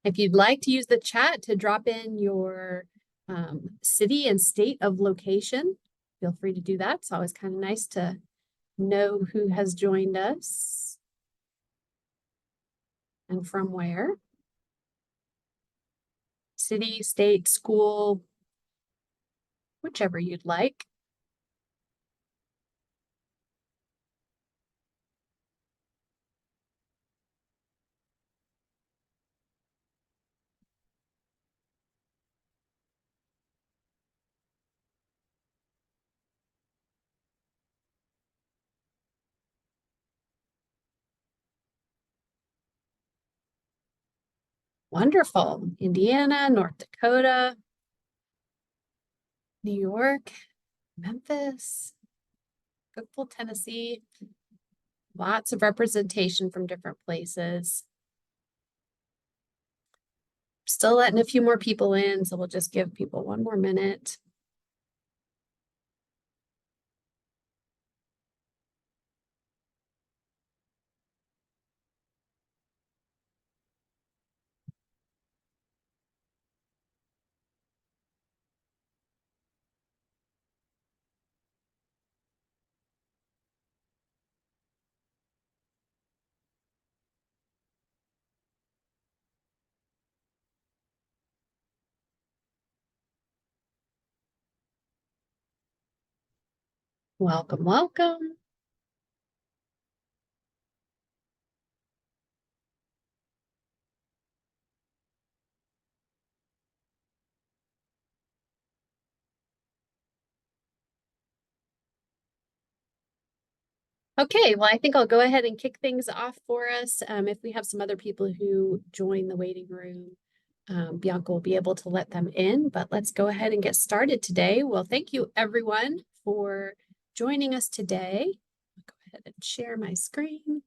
If you'd like to use the chat to drop in your city and state of location, feel free to do that. It's always kind of nice to know who has joined us and from where. City, state, school, whichever you'd like. Wonderful. Indiana, North Dakota, New York, Memphis, Cookeville, Tennessee. Lots of representation from different places. Still letting a few more people in, so we'll just give people one more minute. Welcome, welcome. Okay, well, I think I'll go ahead and kick things off for us. If we have some other people who join the waiting room, Bianca will be able to let them in, but let's go ahead and get started today. Well, thank you everyone for joining us today. I'll go ahead and share my screen.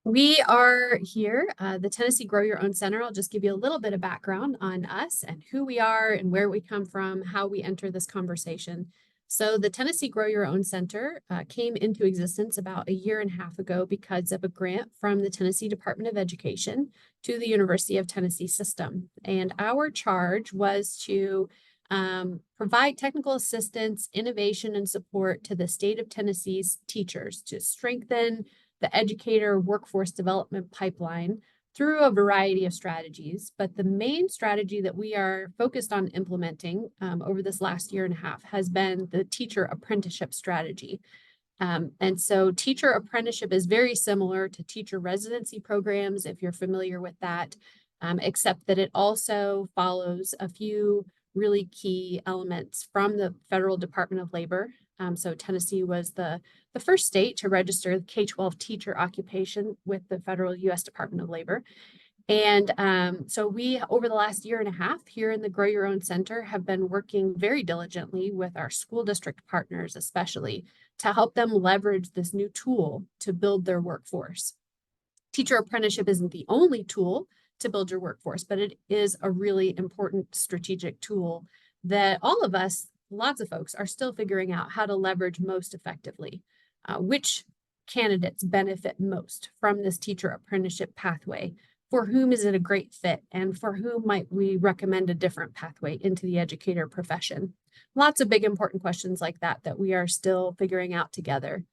We are here, the Tennessee Grow Your Own Center. I'll just give you a little bit of background on us and who we are and where we come from, how we enter this conversation. So the Tennessee Grow Your Own Center came into existence about 1.5 years ago because of a grant from the Tennessee Department of Education to the University of Tennessee system. And our charge was to provide technical assistance, innovation, and support to the state of Tennessee's teachers to strengthen the educator workforce development pipeline through a variety of strategies. But the main strategy that we are focused on implementing over this last 1.5 years has been the teacher apprenticeship strategy. And so teacher apprenticeship is very similar to teacher residency programs, if you're familiar with that, except that it also follows a few really key elements from the Federal Department of Labor. So Tennessee was the first state to register the K-12 teacher occupation with the federal U.S. Department of Labor. And so we, over the last 1.5 years here in the Grow Your Own Center, have been working very diligently with our school district partners, especially, to help them leverage this new tool to build their workforce. Teacher apprenticeship isn't the only tool to build your workforce, but it is a really important strategic tool that all of us, lots of folks, are still figuring out how to leverage most effectively. Which candidates benefit most from this teacher apprenticeship pathway? For whom is it a great fit? And for whom might we recommend a different pathway into the educator profession? Lots of big, important questions like that we are still figuring out together.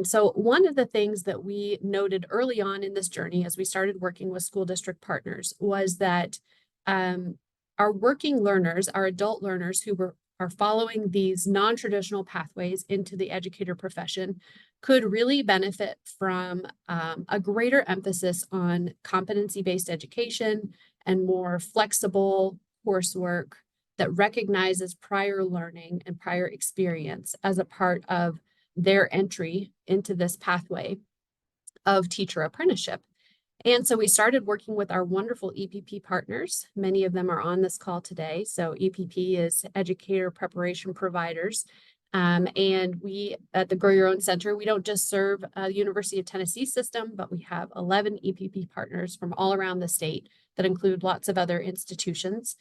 So one of the things that we noted early on in this journey as we started working with school district partners was that our working learners, our adult learners who are following these non-traditional pathways into the educator profession could really benefit from a greater emphasis on competency-based education and more flexible coursework that recognizes prior learning and prior experience as a part of their entry into this pathway of teacher apprenticeship. And so we started working with our wonderful EPP partners. Many of them are on this call today. So EPP is Educator Preparation Providers. And we at the Grow Your Own Center, we don't just serve the University of Tennessee system, but we have 11 EPP partners from all around the state that include lots of other institutions.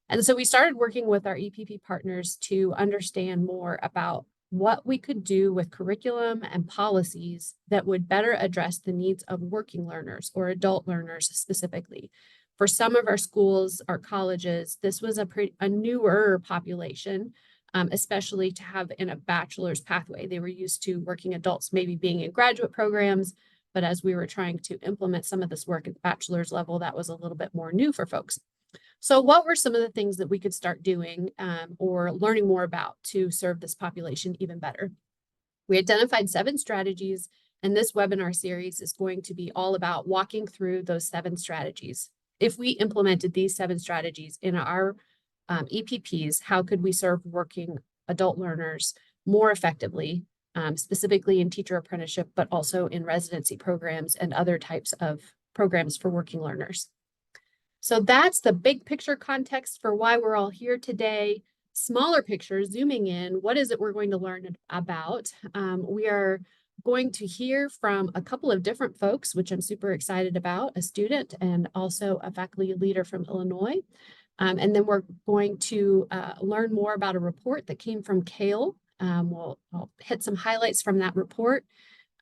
And so we started working with our EPP partners to understand more about what we could do with curriculum and policies that would better address the needs of working learners or adult learners specifically. For some of our schools, our colleges, this was a newer population, especially to have in a bachelor's pathway. They were used to working adults maybe being in graduate programs, but as we were trying to implement some of this work at the bachelor's level, that was a little bit more new for folks. So what were some of the things that we could start doing or learning more about to serve this population even better? We identified 7 strategies, and this webinar series is going to be all about walking through those 7 strategies. If we implemented these 7 strategies in our EPPs, how could we serve working adult learners more effectively, specifically in teacher apprenticeship, but also in residency programs and other types of programs for working learners? So that's the big picture context for why we're all here today. Smaller picture, zooming in, what is it we're going to learn about? We are going to hear from a couple of different folks, which I'm super excited about, a student and also a faculty leader from Illinois. And then we're going to learn more about a report that came from CAEL. I'll hit some highlights from that report.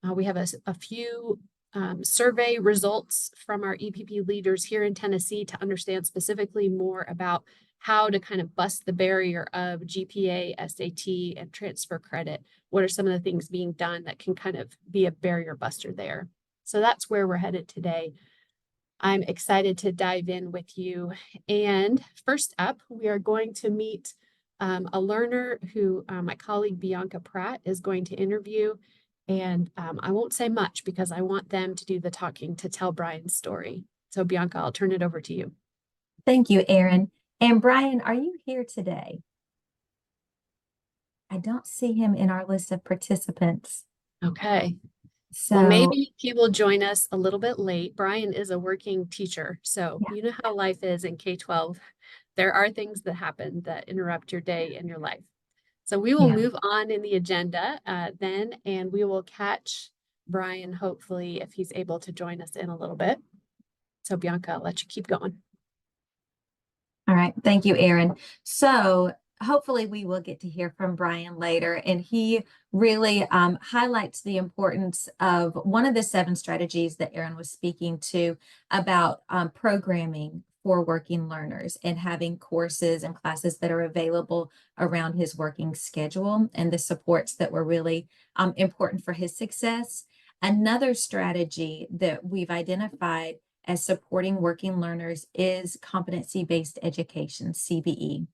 We have a few survey results from our EPP leaders here in Tennessee to understand specifically more about how to kind of bust the barrier of GPA, SAT, and transfer credit. What are some of the things being done that can kind of be a barrier buster there? So that's where we're headed today. I'm excited to dive in with you. And first up, we are going to meet a learner who my colleague Bianca Pratt is going to interview. And I won't say much because I want them to do the talking to tell Brian's story. So Bianca, I'll turn it over to you. Thank you, Erin. And Brian, are you here today? I don't see him in our list of participants. Okay. So well, maybe he will join us a little bit late. Brian is a working teacher, so yeah. You know how life is in K-12. There are things that happen that interrupt your day and your life. So we will move on in the agenda then, and we will catch Brian, hopefully, if he's able to join us in a little bit. So Bianca, I'll let you keep going. All right. Thank you, Erin. So hopefully we will get to hear from Brian later, and he really highlights the importance of one of the 7 strategies that Erin was speaking to about programming for working learners and having courses and classes that are available around his working schedule and the supports that were really important for his success. Another strategy that we've identified as supporting working learners is competency-based education, CBE.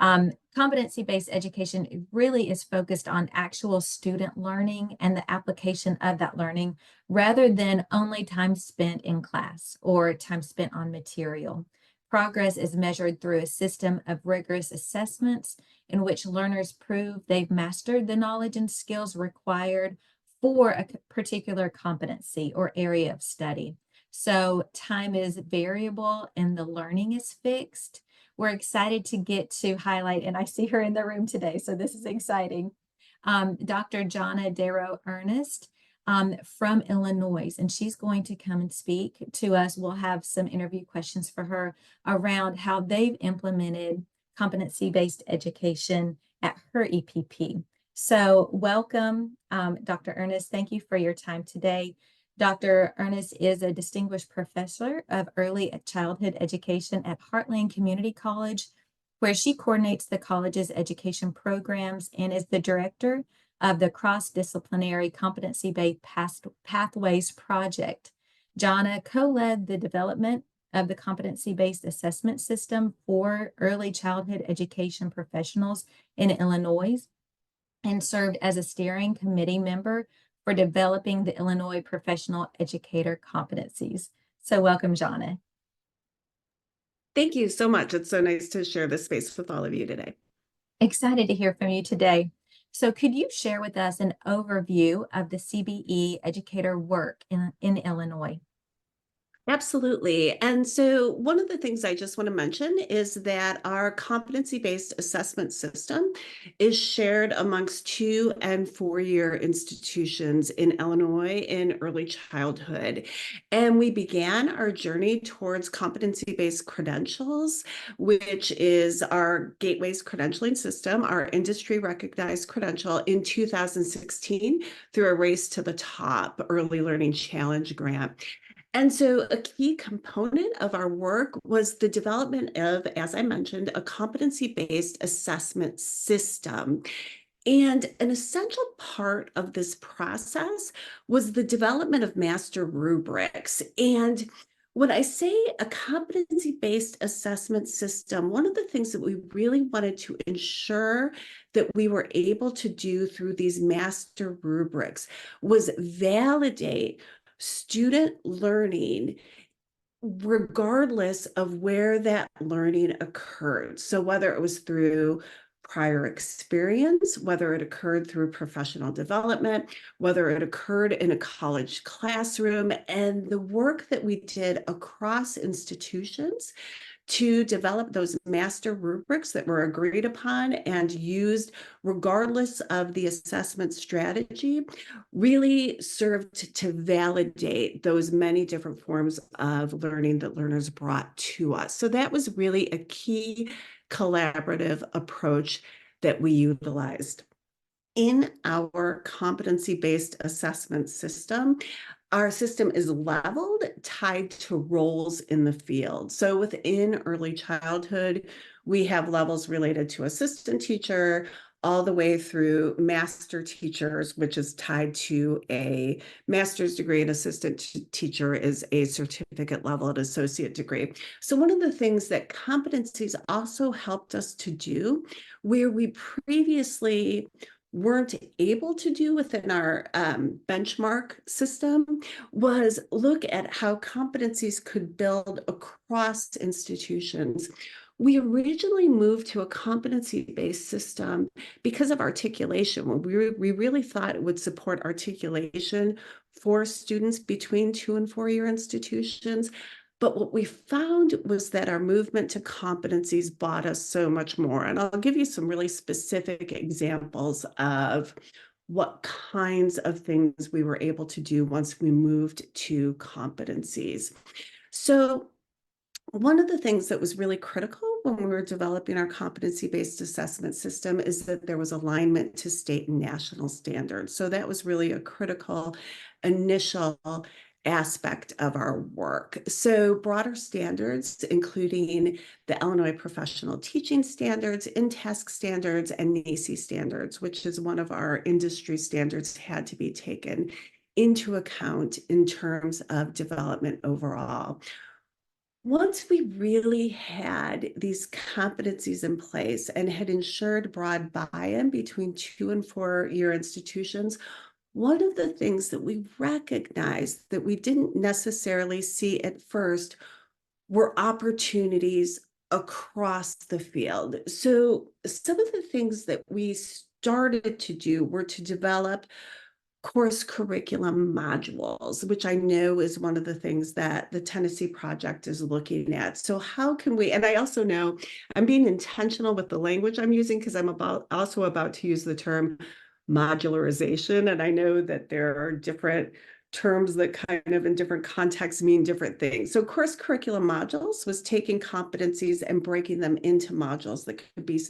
Competency-based education really is focused on actual student learning and the application of that learning rather than only time spent in class or time spent on material. Progress is measured through a system of rigorous assessments in which learners prove they've mastered the knowledge and skills required for a particular competency or area of study. So time is variable and the learning is fixed. We're excited to get to highlight, and I see her in the room today, so this is exciting, Dr. Johnna Darragh Ernst from Illinois, and she's going to come and speak to us. We'll have some interview questions for her around how they've implemented competency-based education at her EPP. So welcome, Dr. Ernst. Thank you for your time today. Dr. Ernst is a distinguished professor of early childhood education at Heartland Community College, where she coordinates the college's education programs and is the director of the cross-disciplinary Competency-Based Pathways Project. Johnna co-led the development of the competency-based assessment system for early childhood education professionals in Illinois and served as a steering committee member for developing the Illinois professional educator competencies. So welcome, Johnna. Thank you so much. It's so nice to share this space with all of you today. Excited to hear from you today. So could you share with us an overview of the CBE educator work in Illinois? Absolutely. And so one of the things I just want to mention is that our competency-based assessment system is shared amongst 2- and 4-year institutions in Illinois in early childhood. And we began our journey towards competency-based credentials, which is our Gateways credentialing system, our industry recognized credential, in 2016 through a Race to the Top Early Learning Challenge grant. And so a key component of our work was the development of, as I mentioned, a competency-based assessment system. And an essential part of this process was the development of master rubrics. And when I say a competency-based assessment system, one of the things that we really wanted to ensure that we were able to do through these master rubrics was validate student learning regardless of where that learning occurred. So whether it was through prior experience, whether it occurred through professional development, whether it occurred in a college classroom, and the work that we did across institutions to develop those master rubrics that were agreed upon and used regardless of the assessment strategy really served to validate those many different forms of learning that learners brought to us. So that was really a key collaborative approach that we utilized. In our competency-based assessment system, our system is leveled, tied to roles in the field. So within early childhood, we have levels related to assistant teacher, all the way through master teachers, which is tied to a master's degree, and assistant teacher is a certificate level at associate degree. So one of the things that competencies also helped us to do, where we previously weren't able to do within our benchmark system, was look at how competencies could build across institutions. We originally moved to a competency-based system because of articulation. When we really thought it would support articulation for students between 2- and 4-year institutions. But what we found was that our movement to competencies bought us so much more. And I'll give you some really specific examples of what kinds of things we were able to do once we moved to competencies. So one of the things that was really critical when we were developing our competency-based assessment system is that there was alignment to state and national standards. So that was really a critical initial aspect of our work. So broader standards, including the Illinois Professional Teaching Standards, InTask standards, and NAEYC standards, which is one of our industry standards, had to be taken into account in terms of development overall. Once we really had these competencies in place and had ensured broad buy-in between 2- and 4-year institutions, one of the things that we recognized that we didn't necessarily see at first were opportunities across the field. So some of the things that we started to do were to develop course curriculum modules, which I know is one of the things that the Tennessee Project is looking at. So how can we, and I also know I'm being intentional with the language I'm using because I'm also about to use the term modularization. And I know that there are different terms that kind of in different contexts mean different things. So course curriculum modules was taking competencies and breaking them into modules that could be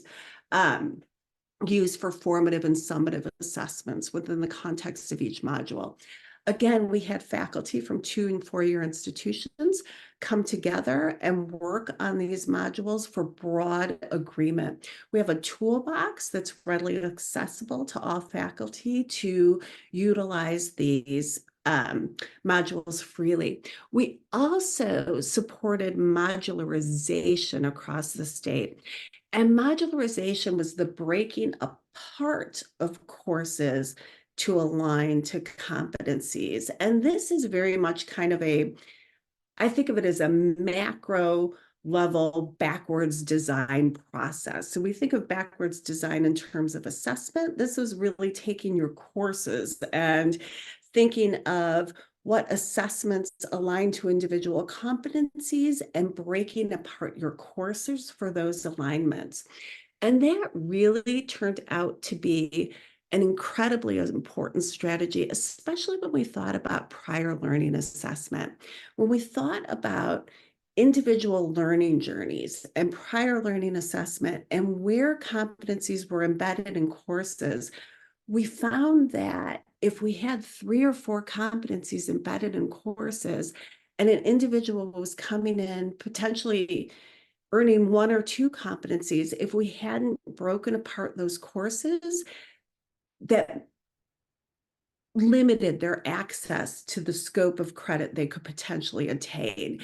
used for formative and summative assessments within the context of each module. Again, we had faculty from 2- and 4-year institutions come together and work on these modules for broad agreement. We have a toolbox that's readily accessible to all faculty to utilize these modules freely. We also supported modularization across the state. And modularization was the breaking apart of courses to align to competencies. And this is very much kind of I think of it as a macro level backwards design process. So we think of backwards design in terms of assessment. This is really taking your courses and thinking of what assessments align to individual competencies, and breaking apart your courses for those alignments. And that really turned out to be an incredibly important strategy, especially when we thought about prior learning assessment. When we thought about individual learning journeys and prior learning assessment and where competencies were embedded in courses, we found that if we had 3 or 4 competencies embedded in courses and an individual was coming in potentially earning 1 or 2 competencies, if we hadn't broken apart those courses, that limited their access to the scope of credit they could potentially attain.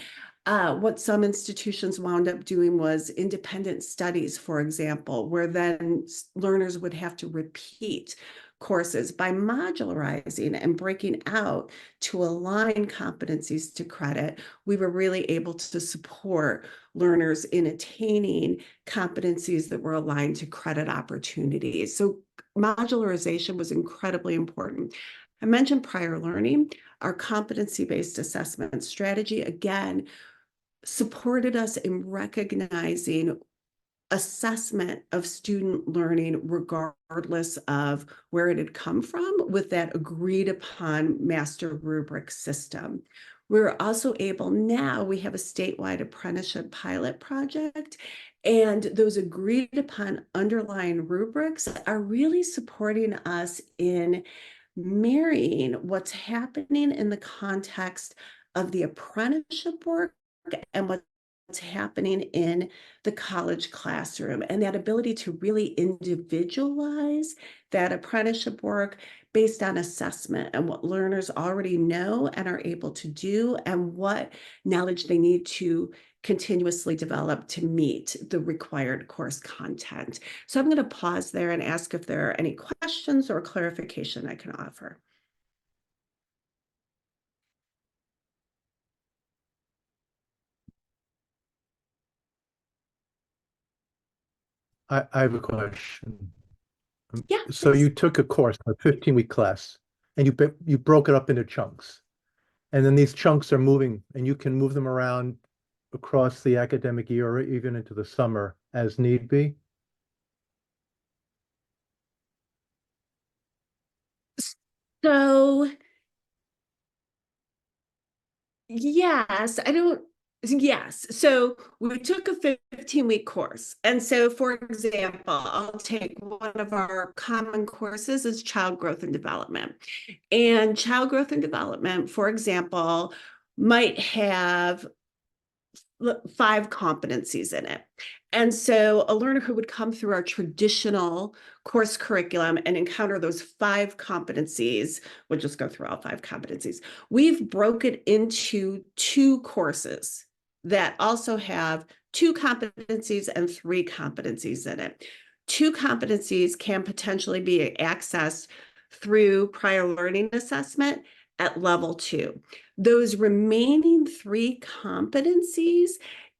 What some institutions wound up doing was independent studies, for example, where then learners would have to repeat courses. By modularizing and breaking out to align competencies to credit, we were really able to support learners in attaining competencies that were aligned to credit opportunities. So modularization was incredibly important. I mentioned prior learning. Our competency-based assessment strategy, again, supported us in recognizing assessment of student learning regardless of where it had come from with that agreed upon master rubric system. We're also able, now we have a statewide apprenticeship pilot project, and those agreed upon underlying rubrics are really supporting us in marrying what's happening in the context of the apprenticeship work and what's happening in the college classroom, and that ability to really individualize that apprenticeship work based on assessment and what learners already know and are able to do and what knowledge they need to continuously develop to meet the required course content. So I'm going to pause there and ask if there are any questions or clarification I can offer. I have a question. Yeah. So please. you took a course, a 15-week class, and you broke it up into chunks. And then these chunks are moving, and you can move them around across the academic year or even into the summer as need be. So yes, yes. So we took a 15-week course. And so, for example, I'll take one of our common courses is child growth and development. And child growth and development, for example, might have 5 competencies in it. And so a learner who would come through our traditional course curriculum and encounter those 5 competencies, we'll just go through all 5 competencies. We've broken into 2 courses that also have 2 competencies and 3 competencies in it. 2 competencies can potentially be accessed through prior learning assessment at level 2. Those remaining 3 competencies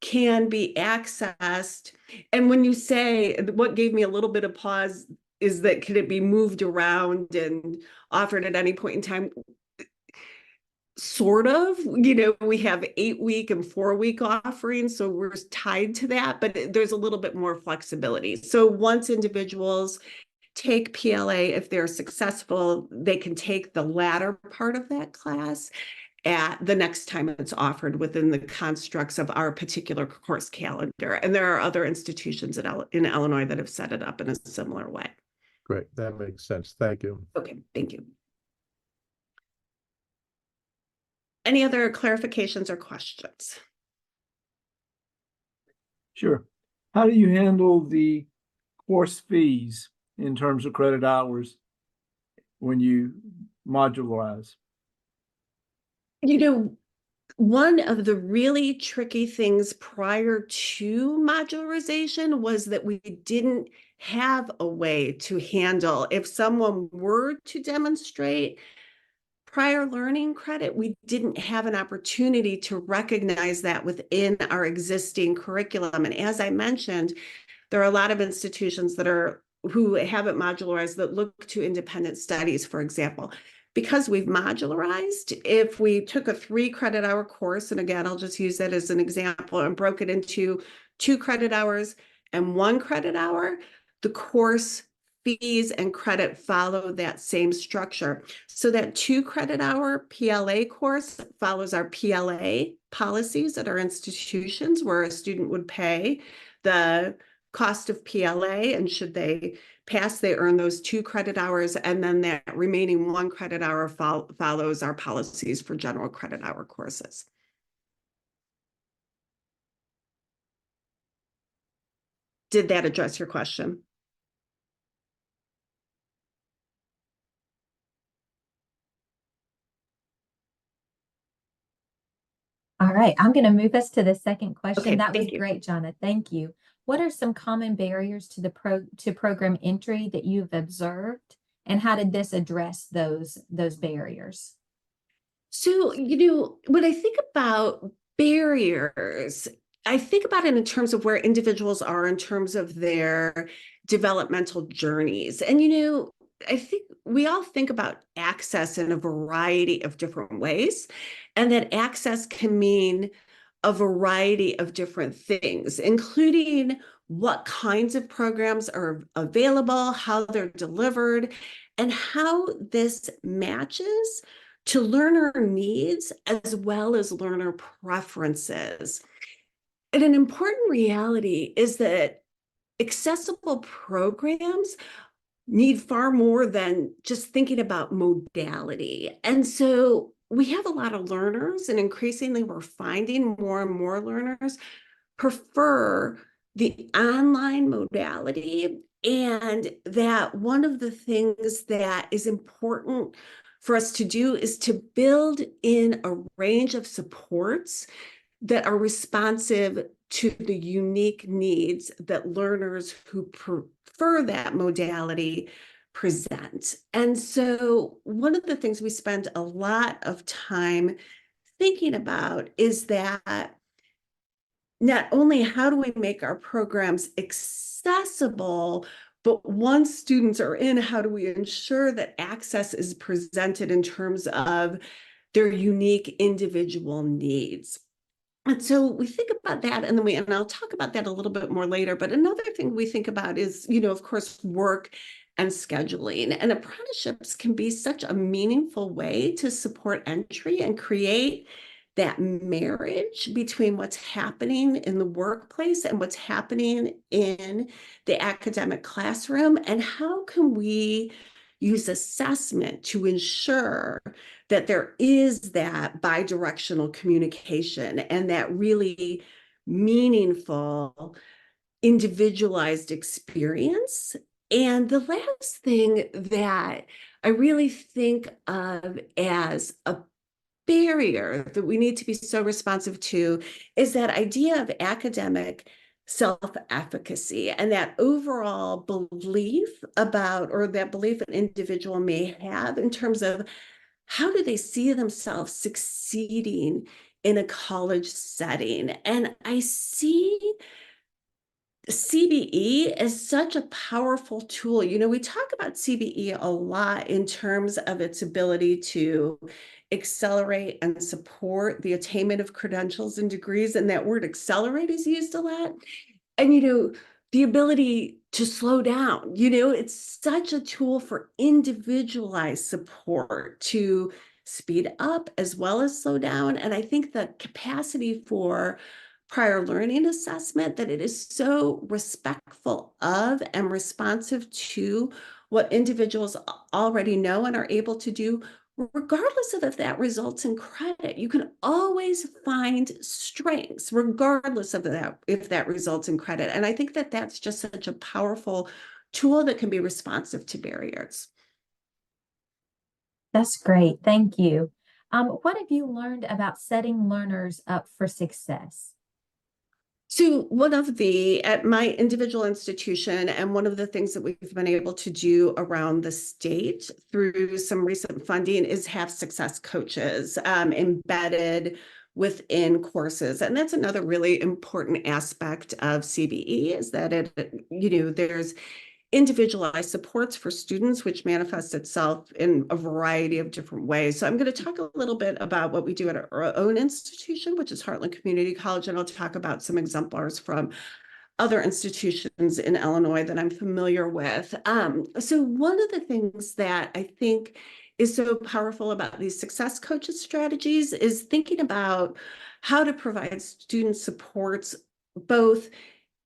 can be accessed. And when you say, what gave me a little bit of pause is that could it be moved around and offered at any point in time? Sort of, we have 8-week and 4-week offerings, so we're tied to that, but there's a little bit more flexibility. So once individuals take PLA, if they're successful, they can take the latter part of that class at the next time it's offered within the constructs of our particular course calendar. And there are other institutions in Illinois that have set it up in a similar way. Great, that makes sense. Thank you. Okay, thank you. Any other clarifications or questions? Sure. How do you handle the course fees in terms of credit hours when you modularize? One of the really tricky things prior to modularization was that we didn't have a way to handle if someone were to demonstrate prior learning credit, we didn't have an opportunity to recognize that within our existing curriculum. And as I mentioned, there are a lot of institutions who haven't modularized that look to independent studies, for example. because we've modularized, if we took a 3-credit-hour course, and again, I'll just use that as an example, and broke it into 2 credit hours and 1 credit hour, the course fees and credit follow that same structure. So that 2-credit-hour PLA course follows our PLA policies at our institutions, where a student would pay the cost of PLA, and should they pass, they earn those 2 credit hours, and then that remaining 1 credit hour follows our policies for general credit hour courses. Did that address your question? All right, I'm going to move us to the second question. Okay, That was thank you. great, Johnna. Thank you. What are some common barriers to the program entry that you've observed, and how did this address those barriers? So, when I think about barriers, I think about it in terms of where individuals are in terms of their developmental journeys. And, I think we all think about access in a variety of different ways, and that access can mean a variety of different things, including what kinds of programs are available, how they're delivered, and how this matches to learner needs as well as learner preferences. And an important reality is that accessible programs need far more than just thinking about modality. And so we have a lot of learners, and increasingly we're finding more and more learners prefer the online modality, and that one of the things that is important for us to do is to build in a range of supports that are responsive to the unique needs that learners who prefer that modality present. And so one of the things we spend a lot of time thinking about is that not only how do we make our programs accessible, but once students are in, how do we ensure that access is presented in terms of their unique individual needs? And so we think about that, and I'll talk about that a little bit more later. But another thing we think about is, of course, work and scheduling. And apprenticeships can be such a meaningful way to support entry and create that marriage between what's happening in the workplace and what's happening in the academic classroom. And how can we use assessment to ensure that there is that bidirectional communication and that really meaningful, individualized experience? And the last thing that I really think of as a barrier that we need to be so responsive to is that idea of academic self-efficacy, and that overall belief about, or that belief an individual may have in terms of how do they see themselves succeeding in a college setting. And I see CBE is such a powerful tool. We talk about CBE a lot in terms of its ability to accelerate and support the attainment of credentials and degrees, and that word accelerate is used a lot. And the ability to slow down, it's such a tool for individualized support to speed up as well as slow down. And I think the capacity for prior learning assessment, that it is so respectful of and responsive to what individuals already know and are able to do, regardless of if that results in credit. You can always find strengths regardless of that, if that results in credit. And I think that that's just such a powerful tool that can be responsive to barriers. That's great. Thank you. What have you learned about setting learners up for success? So at my individual institution, and one of the things that we've been able to do around the state through some recent funding is have success coaches embedded within courses. And that's another really important aspect of CBE, is that there's individualized supports for students, which manifests itself in a variety of different ways. So I'm going to talk a little bit about what we do at our own institution, which is Heartland Community College, and I'll talk about some exemplars from other institutions in Illinois that I'm familiar with. So one of the things that I think is so powerful about these success coaches strategies is thinking about how to provide student supports, both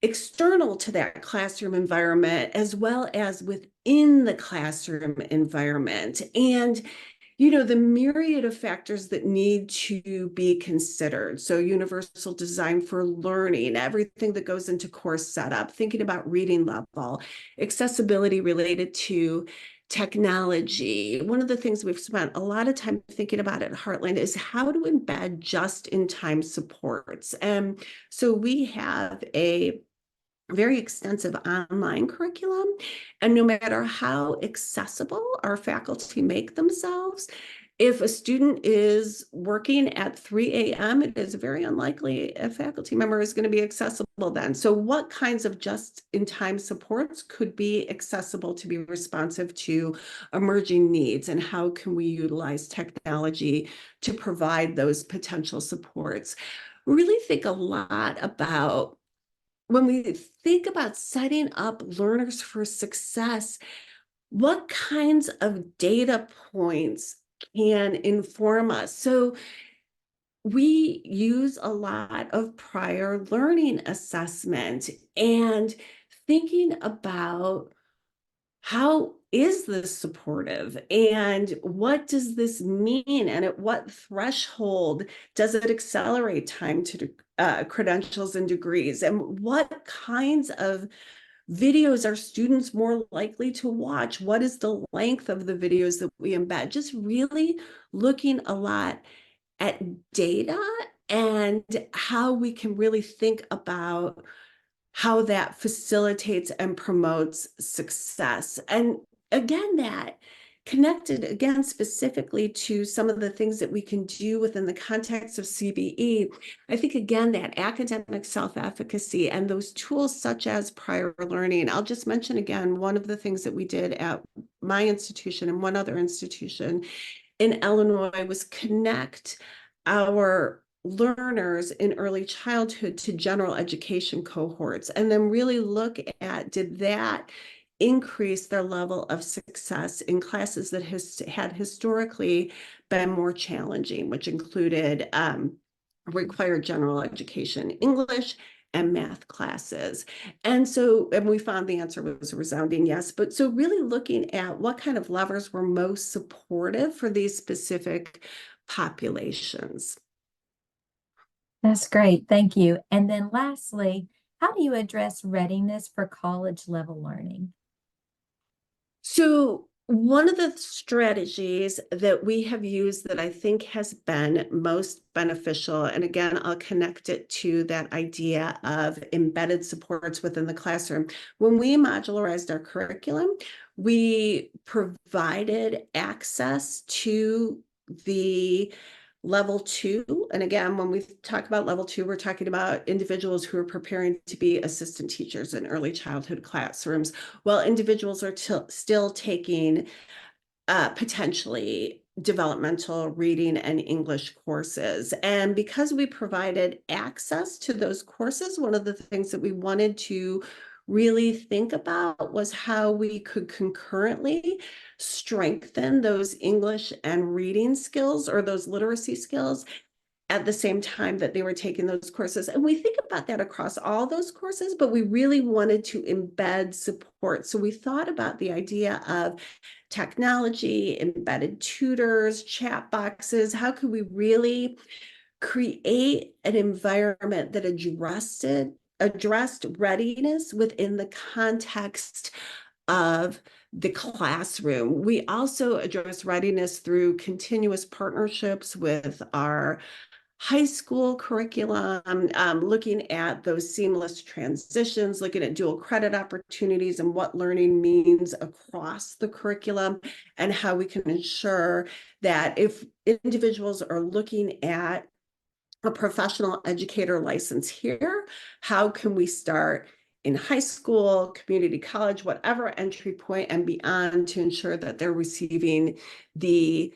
external to that classroom environment as well as within the classroom environment. And the myriad of factors that need to be considered. So universal design for learning, everything that goes into course setup, thinking about reading level, accessibility related to technology. One of the things we've spent a lot of time thinking about at Heartland is how to embed just-in-time supports. And so we have a very extensive online curriculum, and no matter how accessible our faculty make themselves, if a student is working at 3 a.m., it is very unlikely a faculty member is going to be accessible then. So what kinds of just-in-time supports could be accessible to be responsive to emerging needs, and how can we utilize technology to provide those potential supports? Really think a lot about, when we think about setting up learners for success, what kinds of data points can inform us? So we use a lot of prior learning assessment and thinking about, how is this supportive, and what does this mean, and at what threshold does it accelerate time to credentials and degrees, and what kinds of videos are students more likely to watch? What is the length of the videos that we embed? Just really looking a lot at data and how we can really think about how that facilitates and promotes success. And again, that connected again specifically to some of the things that we can do within the context of CBE. I think again, that academic self-efficacy and those tools such as prior learning. I'll just mention again, one of the things that we did at my institution and one other institution in Illinois was connect our learners in early childhood to general education cohorts, and then really look at, did that increase their level of success in classes that had historically been more challenging, which included required general education, English, and math classes. And we found the answer was a resounding yes. But so really looking at what kind of levers were most supportive for these specific populations. That's great. Thank you. And then lastly, how do you address readiness for college level learning? So one of the strategies that we have used that I think has been most beneficial, and again, I'll connect it to that idea of embedded supports within the classroom. When we modularized our curriculum, we provided access to the level 2. And again, when we talk about level 2, we're talking about individuals who are preparing to be assistant teachers in early childhood classrooms, while individuals are still taking potentially developmental reading and English courses. And because we provided access to those courses, one of the things that we wanted to really think about was how we could concurrently strengthen those English and reading skills, or those literacy skills, at the same time that they were taking those courses. And we think about that across all those courses, but we really wanted to embed support. So we thought about the idea of technology, embedded tutors, chat boxes. How could we really create an environment that addressed readiness within the context of the classroom? We also address readiness through continuous partnerships with our high school curriculum, looking at those seamless transitions, looking at dual credit opportunities and what learning means across the curriculum, and how we can ensure that if individuals are looking at a professional educator license here, how can we start in high school, community college, whatever entry point and beyond, to ensure that they're receiving the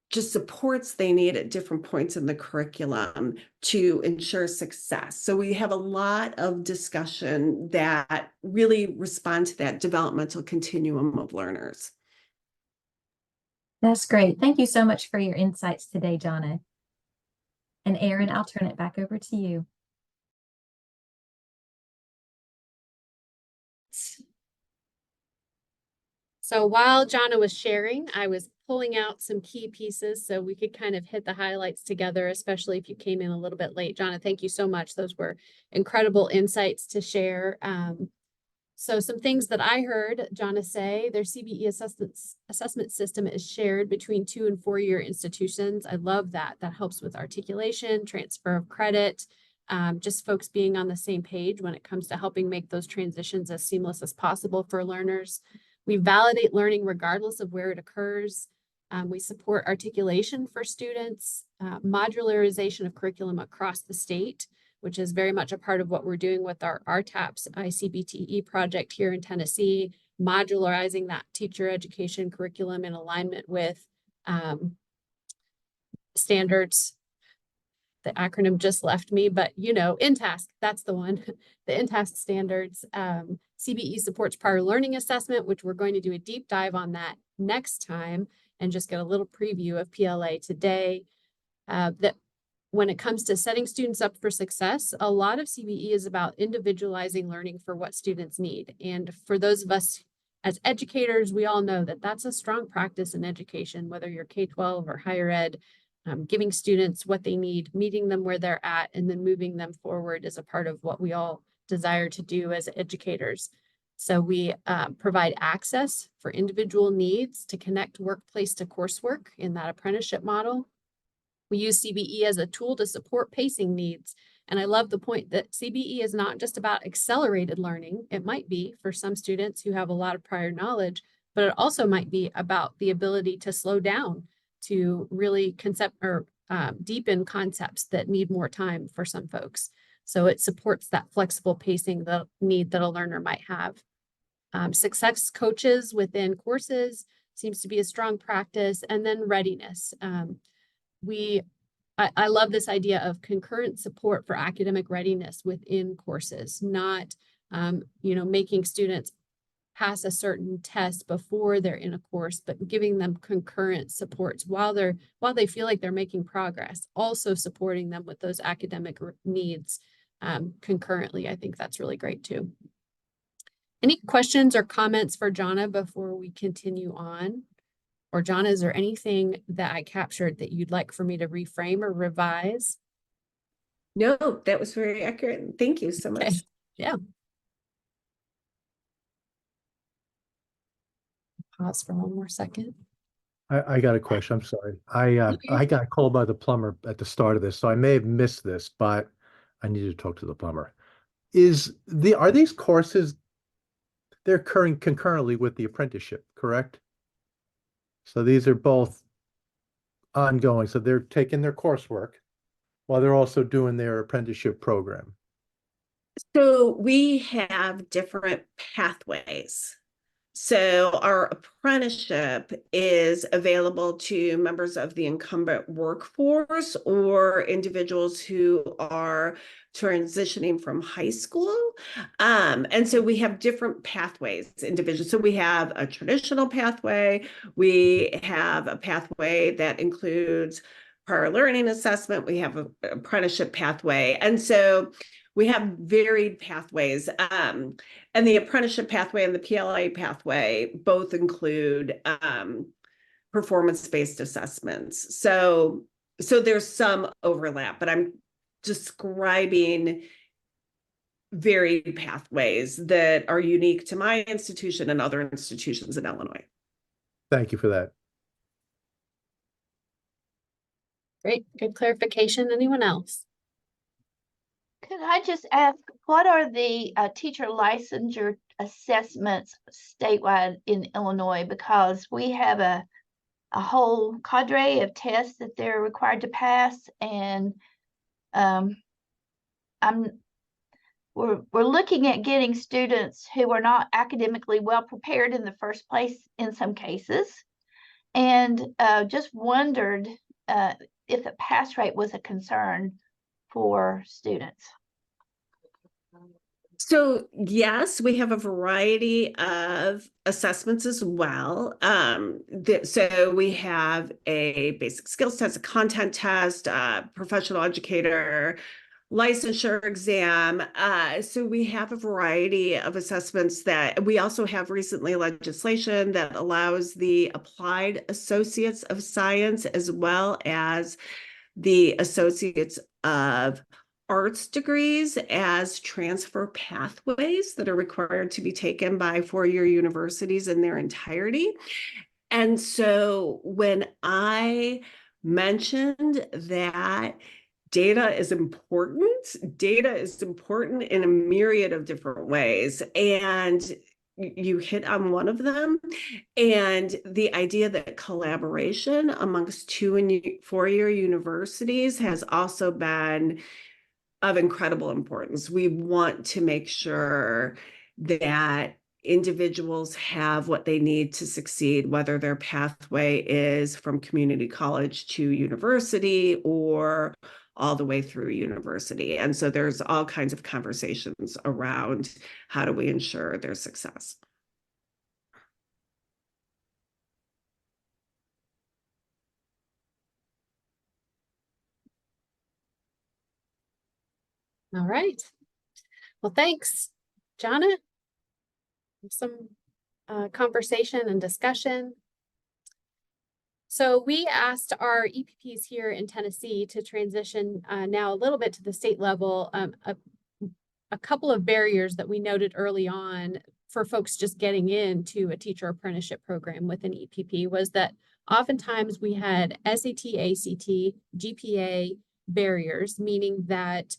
just supports they need at different points in the curriculum to ensure success. So we have a lot of discussion that really respond to that developmental continuum of learners. That's great. Thank you so much for your insights today, Johnna. And Erin, I'll turn it back over to you. So while Johnna was sharing, I was pulling out some key pieces so we could kind of hit the highlights together, especially if you came in a little bit late. Johnna, thank you so much. Those were incredible insights to share. So some things that I heard Johnna say, their CBE assessment system is shared between 2- and 4-year institutions. I love that. That helps with articulation, transfer of credit, just folks being on the same page when it comes to helping make those transitions as seamless as possible for learners. We validate learning regardless of where it occurs. We support articulation for students, modularization of curriculum across the state, which is very much a part of what we're doing with our RTAPS ICBTE project here in Tennessee, modularizing that teacher education curriculum in alignment with standards. The acronym just left me, but you know, InTask, that's the one, the InTask standards. CBE supports prior learning assessment, which we're going to do a deep dive on that next time and just get a little preview of PLA today. That when it comes to setting students up for success, a lot of CBE is about individualizing learning for what students need. And for those of us as educators, we all know that that's a strong practice in education, whether you're K-12 or higher ed. Giving students what they need, meeting them where they're at, and then moving them forward is a part of what we all desire to do as educators. So we provide access for individual needs to connect workplace to coursework in that apprenticeship model. We use CBE as a tool to support pacing needs. And I love the point that CBE is not just about accelerated learning. It might be for some students who have a lot of prior knowledge, but it also might be about the ability to slow down, to really deepen concepts that need more time for some folks. So it supports that flexible pacing, the need that a learner might have. Success coaches within courses seems to be a strong practice. And then readiness. I love this idea of concurrent support for academic readiness within courses, not making students pass a certain test before they're in a course, but giving them concurrent supports while they feel like they're making progress, also supporting them with those academic needs concurrently. I think that's really great too. Any questions or comments for Johnna before we continue on? Or Johnna, is there anything that I captured that you'd like for me to reframe or revise? No, that was very accurate. Thank you so much. Okay. Yeah. Pause for one more second. I got a question. I'm sorry. I got called by the plumber at the start of this, so I may have missed this, but I need to talk to the plumber. Are these courses, they're occurring concurrently with the apprenticeship, correct? So these are both ongoing. So they're taking their coursework while they're also doing their apprenticeship program. So we have different pathways. So our apprenticeship is available to members of the incumbent workforce or individuals who are transitioning from high school. And so we have different pathways, individuals. So we have a traditional pathway. We have a pathway that includes prior learning assessment. We have an apprenticeship pathway. And so we have varied pathways, and the apprenticeship pathway and the PLA pathway both include performance-based assessments. So there's some overlap, but I'm describing varied pathways that are unique to my institution and other institutions in Illinois. Thank you for that. Great, good clarification. Anyone else? Could I just ask, what are the teacher licensure assessments statewide in Illinois? Because we have a whole cadre of tests that they're required to pass, and we're looking at getting students who are not academically well prepared in the first place in some cases, and just wondered if the pass rate was a concern for students. So yes, we have a variety of assessments as well. So we have a basic skills test, a content test, professional educator, licensure exam. So we have a variety of assessments that we also have recently legislation that allows the applied associates of science as well as the associates of arts degrees as transfer pathways that are required to be taken by four-year universities in their entirety. And so when I mentioned that data is important in a myriad of different ways, and you hit on one of them. And the idea that collaboration amongst 2- and 4-year universities has also been of incredible importance. We want to make sure that individuals have what they need to succeed, whether their pathway is from community college to university or all the way through university. And so there's all kinds of conversations around how do we ensure their success. All right. Well, thanks, Johnna. Some conversation and discussion. So we asked our EPPs here in Tennessee to transition now a little bit to the state level. A couple of barriers that we noted early on for folks just getting into a teacher apprenticeship program with an EPP was that oftentimes we had SAT, ACT, GPA barriers, meaning that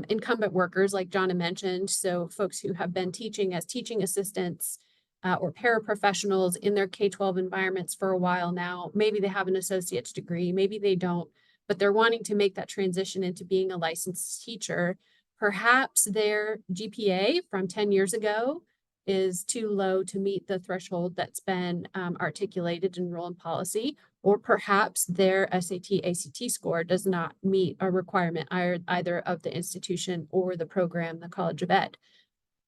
incumbent workers, like Johnna mentioned, so folks who have been teaching as teaching assistants or paraprofessionals in their K-12 environments for a while now, maybe they have an associate's degree, maybe they don't, but they're wanting to make that transition into being a licensed teacher. Perhaps their GPA from 10 years ago is too low to meet the threshold that's been articulated in rule and policy, or perhaps their SAT, ACT score does not meet a requirement either of the institution or the program, the College of Ed.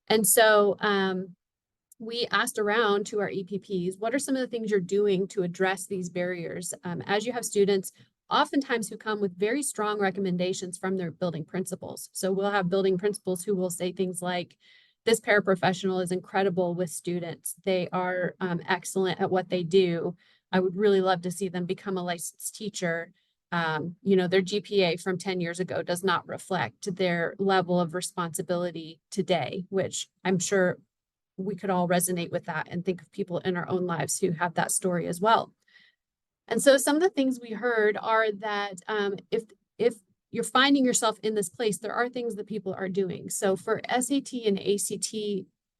And so we asked around to our EPPs, what are some of the things you're doing to address these barriers? As you have students, oftentimes who come with very strong recommendations from their building principals. So we'll have building principals who will say things like, this paraprofessional is incredible with students. They are excellent at what they do. I would really love to see them become a licensed teacher. You know, their GPA from 10 years ago does not reflect their level of responsibility today, which I'm sure we could all resonate with that and think of people in our own lives who have that story as well. And so some of the things we heard are that if you're finding yourself in this place, there are things that people are doing. So for SAT and ACT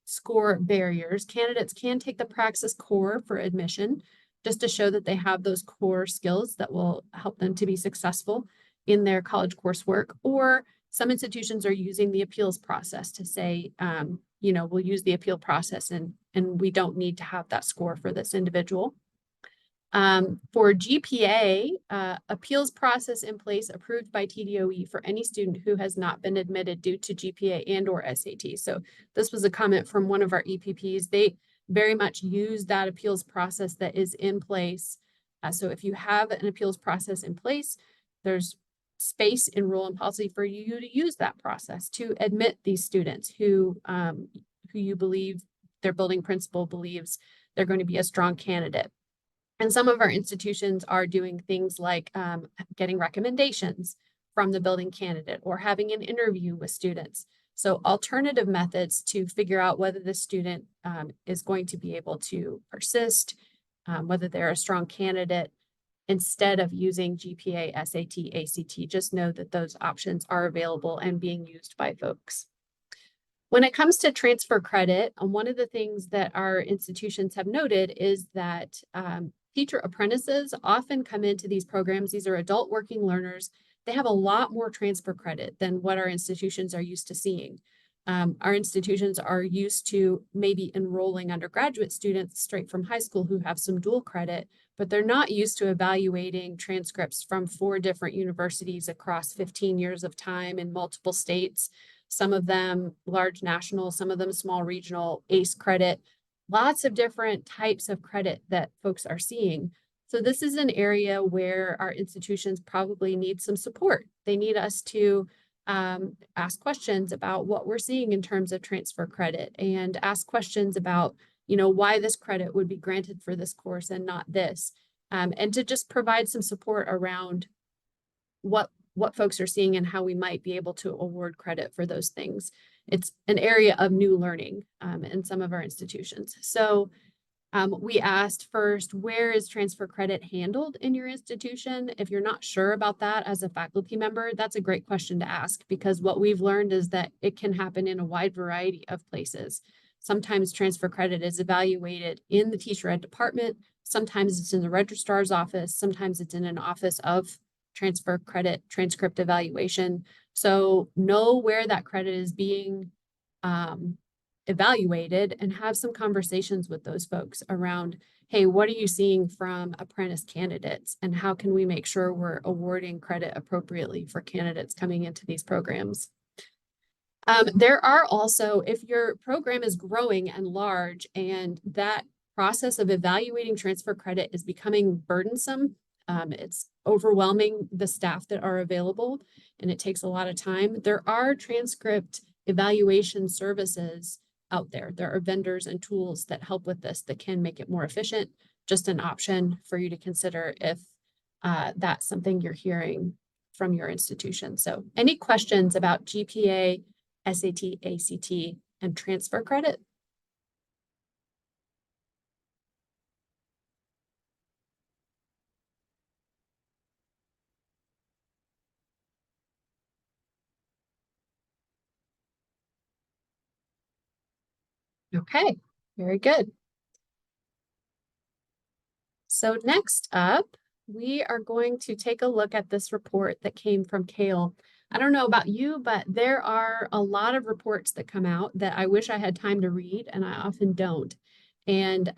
score barriers, candidates can take the Praxis core for admission, just to show that they have those core skills that will help them to be successful in their college coursework. Or some institutions are using the appeals process to say, you know, we'll use the appeal process and we don't need to have that score for this individual. For GPA, appeals process in place approved by TDOE for any student who has not been admitted due to GPA and or SAT. So this was a comment from one of our EPPs. They very much use that appeals process that is in place. So if you have an appeals process in place, there's space in rule and policy for you to use that process to admit these students who you believe their building principal believes they're going to be a strong candidate. And some of our institutions are doing things like getting recommendations from the building candidate or having an interview with students. So alternative methods to figure out whether the student is going to be able to persist, whether they're a strong candidate, instead of using GPA, SAT, ACT. Just know that those options are available and being used by folks. When it comes to transfer credit, one of the things that our institutions have noted is that teacher apprentices often come into these programs. These are adult working learners. They have a lot more transfer credit than what our institutions are used to seeing. Our institutions are used to maybe enrolling undergraduate students straight from high school who have some dual credit, but they're not used to evaluating transcripts from 4 different universities across 15 years of time in multiple states, some of them large national, some of them small regional, ACE credit, lots of different types of credit that folks are seeing. So this is an area where our institutions probably need some support. They need us to ask questions about what we're seeing in terms of transfer credit, and ask questions about, why this credit would be granted for this course and not this, and to just provide some support around what folks are seeing and how we might be able to award credit for those things. It's an area of new learning in some of our institutions. So we asked first, where is transfer credit handled in your institution? If you're not sure about that as a faculty member, that's a great question to ask, because what we've learned is that it can happen in a wide variety of places. Sometimes transfer credit is evaluated in the teacher ed department. Sometimes it's in the registrar's office. Sometimes it's in an office of transfer credit transcript evaluation. So know where that credit is being evaluated, and have some conversations with those folks around, hey, what are you seeing from apprentice candidates, and how can we make sure we're awarding credit appropriately for candidates coming into these programs? There are also, if your program is growing and large and that process of evaluating transfer credit is becoming burdensome, it's overwhelming the staff that are available, and it takes a lot of time, there are transcript evaluation services out there. There are vendors and tools that help with this that can make it more efficient. Just an option for you to consider if that's something you're hearing from your institution. So any questions about GPA, SAT, ACT, and transfer credit? Okay, very good. So next up, we are going to take a look at this report that came from CAEL. I don't know about you, but there are a lot of reports that come out that I wish I had time to read, and I often don't. And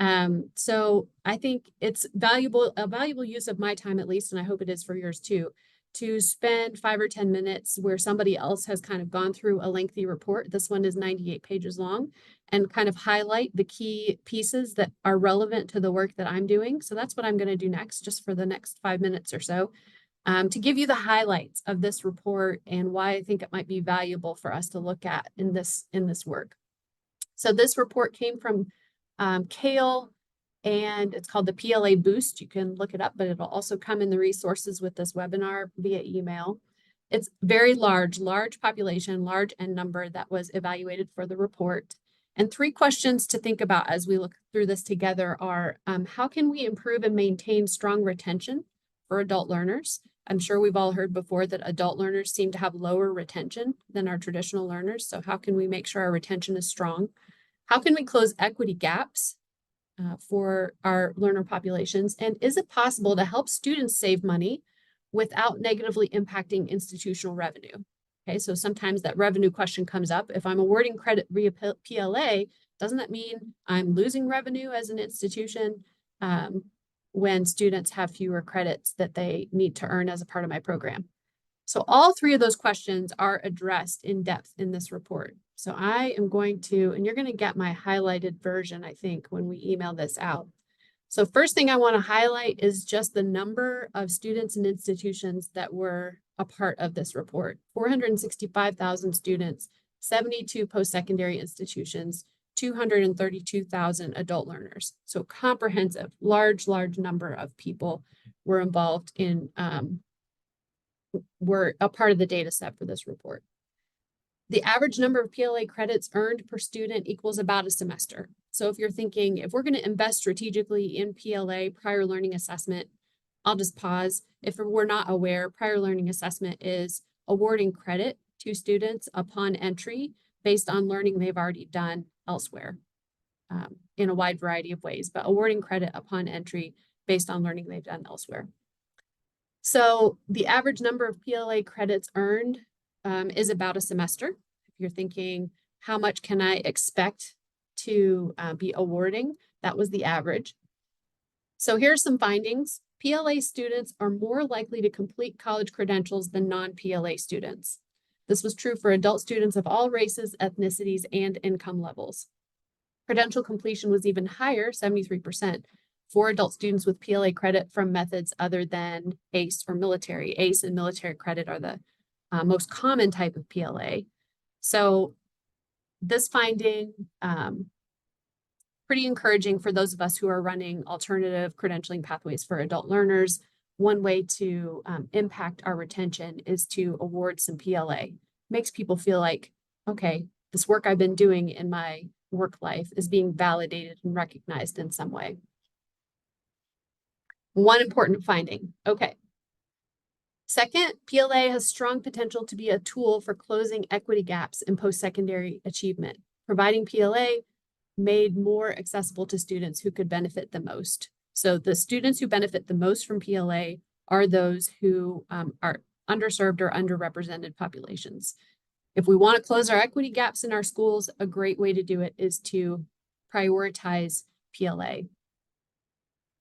so I think it's a valuable use of my time, at least, and I hope it is for yours too, to spend 5 or 10 minutes where somebody else has kind of gone through a lengthy report. This one is 98 pages long, and kind of highlight the key pieces that are relevant to the work that I'm doing. So that's what I'm going to do next, just for the next 5 minutes or so, to give you the highlights of this report and why I think it might be valuable for us to look at in this work. So this report came from CAEL, and it's called the PLA Boost. You can look it up, but it'll also come in the resources with this webinar via email. It's very large population, large end number that was evaluated for the report. And 3 questions to think about as we look through this together are, how can we improve and maintain strong retention for adult learners? I'm sure we've all heard before that adult learners seem to have lower retention than our traditional learners. So how can we make sure our retention is strong? How can we close equity gaps for our learner populations? And is it possible to help students save money without negatively impacting institutional revenue? Okay, so sometimes that revenue question comes up. If I'm awarding credit via PLA, doesn't that mean I'm losing revenue as an institution when students have fewer credits that they need to earn as a part of my program? So all 3 of those questions are addressed in depth in this report. So I am going to, and you're going to get my highlighted version, I think, when we email this out. So first thing I want to highlight is just the number of students and institutions that were a part of this report. 465,000 students, 72 post-secondary institutions, 232,000 adult learners. So comprehensive, large number of people were involved in, were a part of the data set for this report. The average number of PLA credits earned per student equals about a semester. So if you're thinking, if we're going to invest strategically in PLA, prior learning assessment, I'll just pause. If we're not aware, prior learning assessment is awarding credit to students upon entry based on learning they've already done elsewhere in a wide variety of ways, but awarding credit upon entry based on learning they've done elsewhere. So the average number of PLA credits earned is about a semester. If you're thinking, how much can I expect to be awarding? That was the average. So here's some findings. PLA students are more likely to complete college credentials than non-PLA students. This was true for adult students of all races, ethnicities, and income levels. Credential completion was even higher, 73%, for adult students with PLA credit from methods other than ACE or military. ACE and military credit are the most common type of PLA. So this finding, pretty encouraging for those of us who are running alternative credentialing pathways for adult learners. One way to impact our retention is to award some PLA. Makes people feel like, okay, this work I've been doing in my work life is being validated and recognized in some way. One important finding. Okay. Second, PLA has strong potential to be a tool for closing equity gaps in post-secondary achievement. Providing PLA made more accessible to students who could benefit the most. So the students who benefit the most from PLA are those who are underserved or underrepresented populations. If we want to close our equity gaps in our schools, a great way to do it is to prioritize PLA,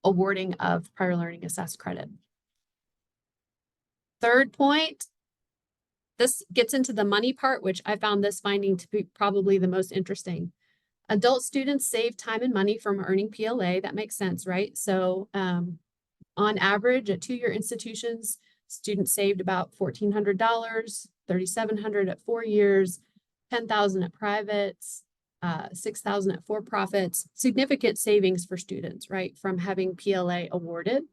awarding of prior learning assessed credit. Third point, this gets into the money part, which I found this finding to be probably the most interesting. Adult students save time and money from earning PLA. That makes sense, right? So on average, at two-year institutions, students saved about $1,400, $3,700 at 4 years, $10,000 at privates, $6,000 at for-profits. Significant savings for students, right, from having PLA awarded.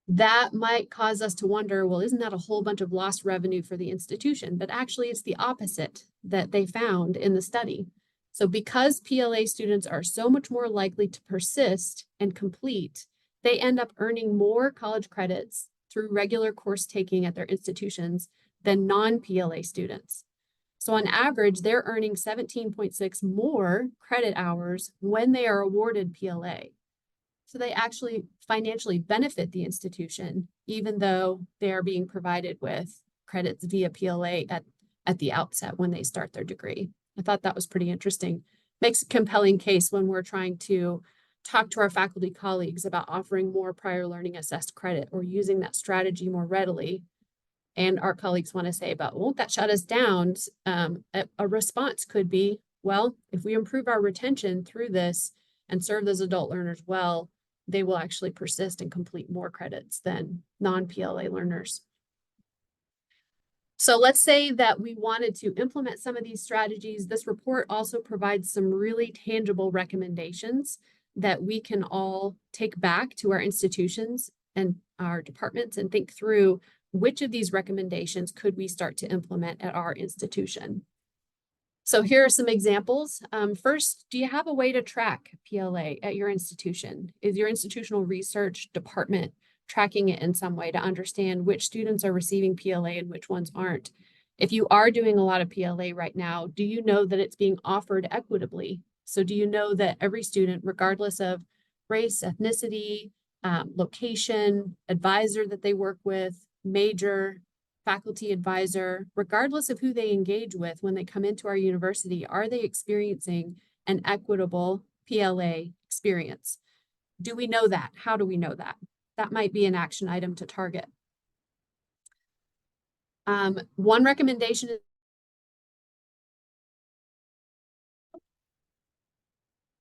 That might cause us to wonder, well, isn't that a whole bunch of lost revenue for the institution? But actually, it's the opposite that they found in the study. So because PLA students are so much more likely to persist and complete, they end up earning more college credits through regular course taking at their institutions than non-PLA students. So on average, they're earning 17.6 more credit hours when they are awarded PLA. So they actually financially benefit the institution, even though they are being provided with credits via PLA at the outset when they start their degree. I thought that was pretty interesting. Makes a compelling case when we're trying to talk to our faculty colleagues about offering more prior learning assessed credit or using that strategy more readily. And our colleagues want to say, but won't that shut us down? A response could be, well, if we improve our retention through this and serve those adult learners well, they will actually persist and complete more credits than non-PLA learners. So let's say that we wanted to implement some of these strategies. This report also provides some really tangible recommendations that we can all take back to our institutions and our departments and think through which of these recommendations could we start to implement at our institution. So here are some examples. First, do you have a way to track PLA at your institution? Is your institutional research department tracking it in some way to understand which students are receiving PLA and which ones aren't? If you are doing a lot of PLA right now, do you know that it's being offered equitably? So do you know that every student, regardless of race, ethnicity, location, advisor that they work with, major, faculty advisor, regardless of who they engage with when they come into our university, are they experiencing an equitable PLA experience? Do we know that? How do we know that? That might be an action item to target. One recommendation is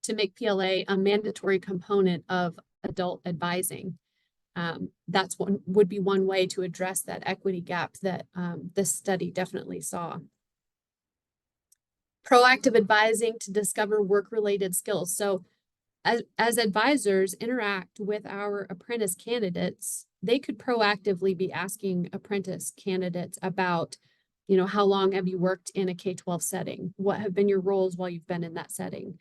to make PLA a mandatory component of adult advising. That's would be one way to address that equity gap that this study definitely saw. Proactive advising to discover work-related skills. So as advisors interact with our apprentice candidates, they could proactively be asking apprentice candidates about, you know, how long have you worked in a K-12 setting? What have been your roles while you've been in that setting?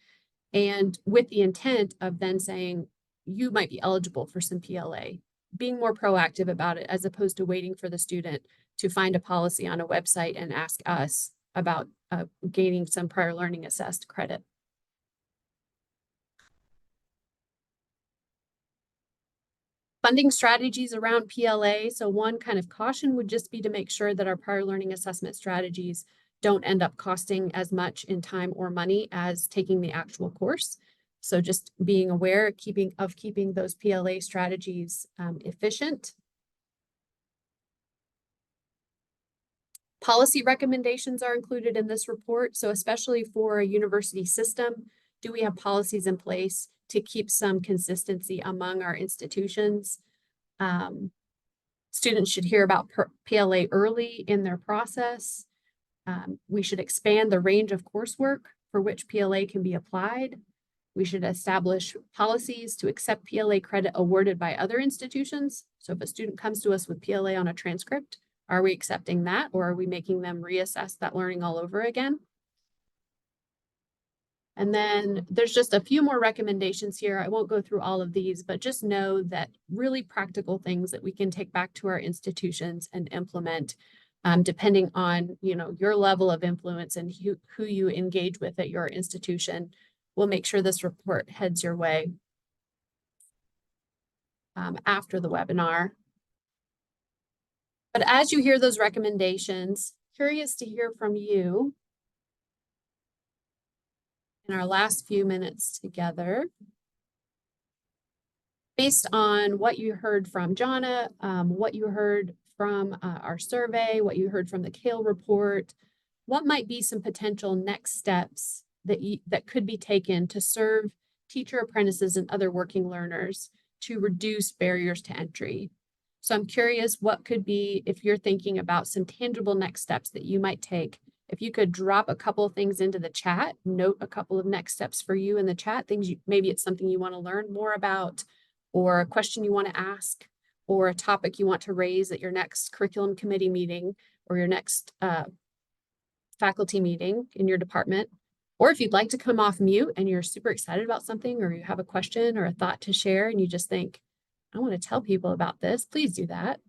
And with the intent of then saying, you might be eligible for some PLA, being more proactive about it as opposed to waiting for the student to find a policy on a website and ask us about gaining some prior learning assessed credit. Funding strategies around PLA. So one kind of caution would just be to make sure that our prior learning assessment strategies don't end up costing as much in time or money as taking the actual course. So just being aware, keeping those PLA strategies efficient. Policy recommendations are included in this report. So especially for a university system, do we have policies in place to keep some consistency among our institutions? Students should hear about PLA early in their process. We should expand the range of coursework for which PLA can be applied. We should establish policies to accept PLA credit awarded by other institutions. So if a student comes to us with PLA on a transcript, are we accepting that, or are we making them reassess that learning all over again? And then there's just a few more recommendations here. I won't go through all of these, but just know that really practical things that we can take back to our institutions and implement, depending on, you know, your level of influence and who you engage with at your institution. We'll make sure this report heads your way after the webinar. But as you hear those recommendations, curious to hear from you in our last few minutes together. Based on what you heard from Johnna, what you heard from our survey, what you heard from the CAEL report, what might be some potential next steps that could be taken to serve teacher apprentices and other working learners to reduce barriers to entry? So I'm curious what could be, if you're thinking about some tangible next steps that you might take, if you could drop a couple of things into the chat, note a couple of next steps for you in the chat, maybe it's something you want to learn more about, or a question you want to ask, or a topic you want to raise at your next curriculum committee meeting or your next faculty meeting in your department. Or if you'd like to come off mute and you're super excited about something, or you have a question or a thought to share and you just think, I want to tell people about this, please do that.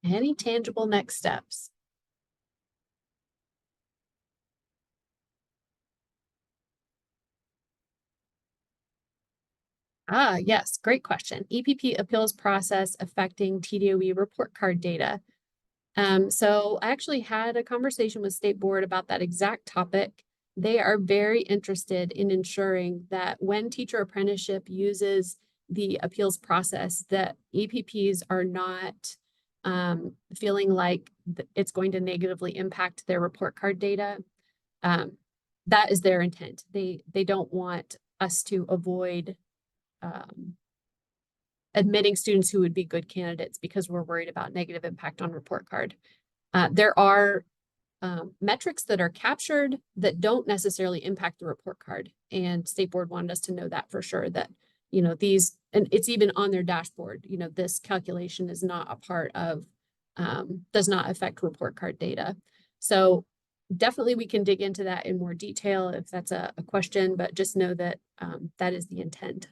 Any tangible next steps? Yes, great question. EPP appeals process affecting TDOE report card data. So I actually had a conversation with State Board about that exact topic. They are very interested in ensuring that when teacher apprenticeship uses the appeals process, that EPPs are not feeling like it's going to negatively impact their report card data. That is their intent. They don't want us to avoid admitting students who would be good candidates because we're worried about negative impact on report card. There are metrics that are captured that don't necessarily impact the report card. And State Board wanted us to know that for sure, that, you know, these, and it's even on their dashboard, you know, this calculation is not a part of, does not affect report card data. So definitely we can dig into that in more detail if that's a question, but just know that that is the intent.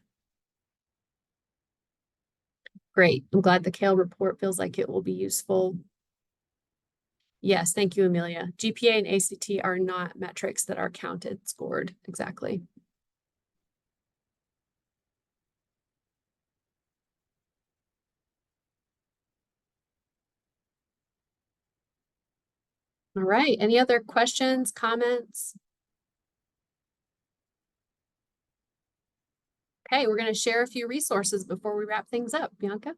Great. I'm glad the CAEL report feels like it will be useful. Yes, thank you, Amelia. GPA and ACT are not metrics that are counted, scored. Exactly. All right. Any other questions, comments? Okay, we're going to share a few resources before we wrap things up. Bianca?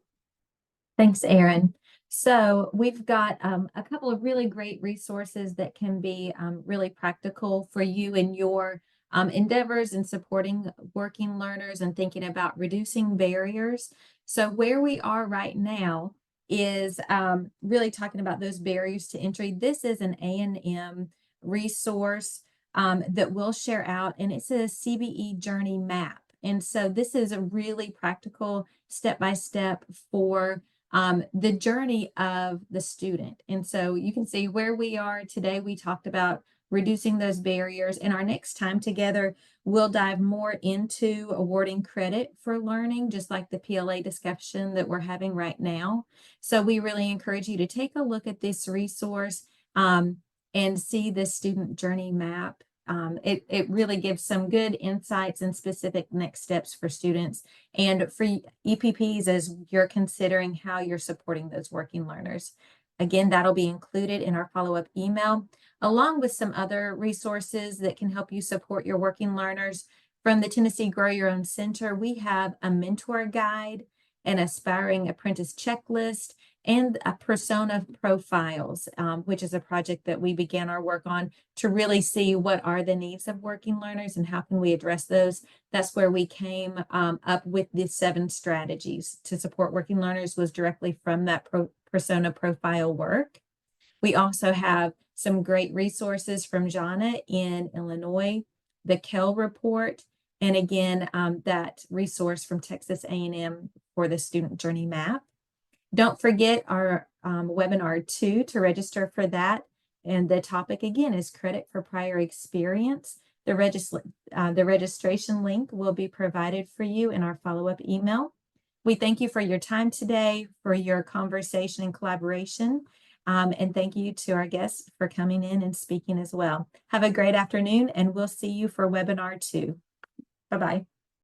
Thanks, Erin. So we've got a couple of really great resources that can be really practical for you in your endeavors in supporting working learners and thinking about reducing barriers. So where we are right now is really talking about those barriers to entry. This is an A&M resource that we'll share out, and it's a CBE journey map. And so this is a really practical step-by-step for the journey of the student. And so you can see where we are today. We talked about reducing those barriers. And our next time together, we'll dive more into awarding credit for learning, just like the PLA discussion that we're having right now. So we really encourage you to take a look at this resource and see the student journey map It really gives some good insights and specific next steps for students and for EPPs as you're considering how you're supporting those working learners. Again, that'll be included in our follow-up email, along with some other resources that can help you support your working learners. From the Tennessee Grow Your Own Center, we have a mentor guide, an aspiring apprentice checklist, and a persona profiles, which is a project that we began our work on to really see what are the needs of working learners and how can we address those. That's where we came up with the 7 strategies to support working learners, was directly from that persona profile work. We also have some great resources from Johnna in Illinois, the CAEL report, and again, that resource from Texas A&M for the student journey map. Don't forget our webinar 2 to register for that. And the topic again is credit for prior experience. The registration link will be provided for you in our follow-up email. We thank you for your time today, for your conversation and collaboration. And thank you to our guests for coming in and speaking as well. Have a great afternoon, and we'll see you for webinar 2. Bye-bye.